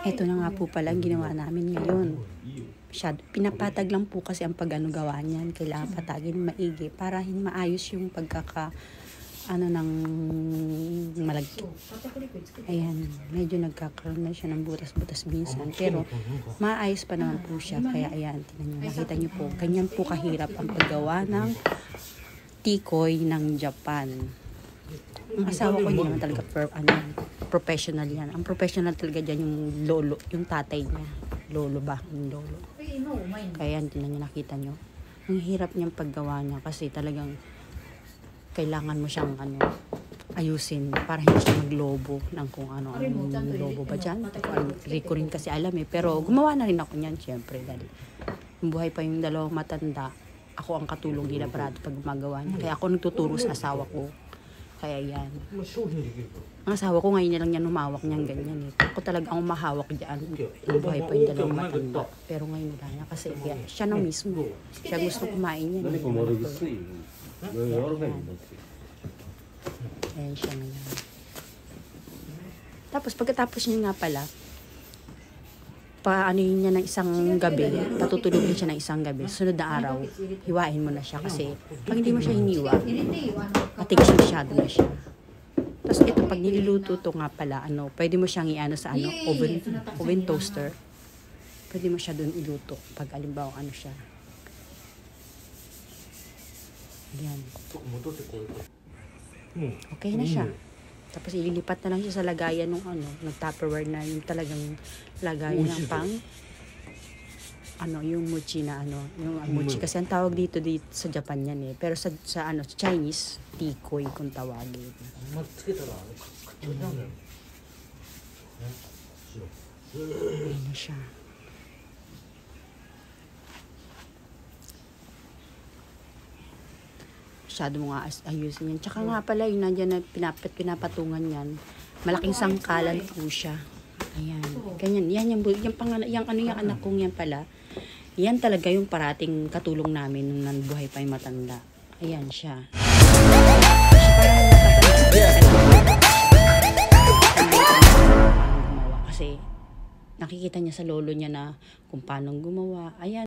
Ito na nga po pala ang ginawa namin ngayon. Pinapatag lang po kasi ang gawa niyan. Kailangan patagin maigi para maayos yung ng malagkit. Ayan, medyo nagkakaroon na siya ng butas-butas minsan. Pero maayos pa naman po siya. Kaya ayan, nakita niyo po. Ganyan po kahirap ang paggawa ng tikoy ng Japan. Ang asawa ko hindi naman talaga professional yan. Ang professional talaga dyan yung lolo, yung tatay niya. Lolo ba? Yung lolo. Kaya yan, nakita nyo. Ang hirap niyang paggawa niya kasi talagang kailangan mo siyang ayusin para hindi siya maglobo ng kung ano. Ang lobo ba dyan? Hindi ko rin kasi alam eh. Pero gumawa na rin ako niyan, syempre. Dahil yung buhay pa yung dalawang matanda, ako ang katulong nila Brad pag gumagawa niya. Kaya ako nagtuturo sa asawa ko. Kaya yan. Ang asawa ko ngayon lang yan humawak niyan ganyan eh. Ako talaga ang mahawak dyan. Yung buhay pa yung dalawang matanda. Pero ngayon wala na kasi siya na mismo. Siya gusto kumain yan. Ayan siya ngayon. Tapos pagkatapos niya nga pala, paanohin niya ng isang gabi, patutulugin siya ng isang gabi. Sunod na araw, hiwain mo na siya kasi pag hindi mo siya hiniwa, matigas masyado na siya. Tapos ito, pag niluluto to nga pala, pwede mo siyang iano sa oven toaster. Pwede mo siya dun iluto pag alimbawa siya. Yan. Okay na siya. Tapos ililipat na lang siya sa lagayan ng nag-Tupperware na yung talagang lagayan ng pang yung mochi na yung mochi kasi ang tawag dito sa Japan yan eh. Pero sa Chinese, tikoy kung tawagin. Ayan na siya. Masyado mo nga ayusin yan. Tsaka nga pala, yung nandiyan na pinapatungan yan. Malaking sangkalan po siya. Ayan. Ganyan. Yan yung anak kong yan pala. Yan talaga yung parating katulong namin nung buhay pa yung matanda. Ayan siya. Kasi nakikita niya sa lolo niya na kung paano gumawa. Ayan.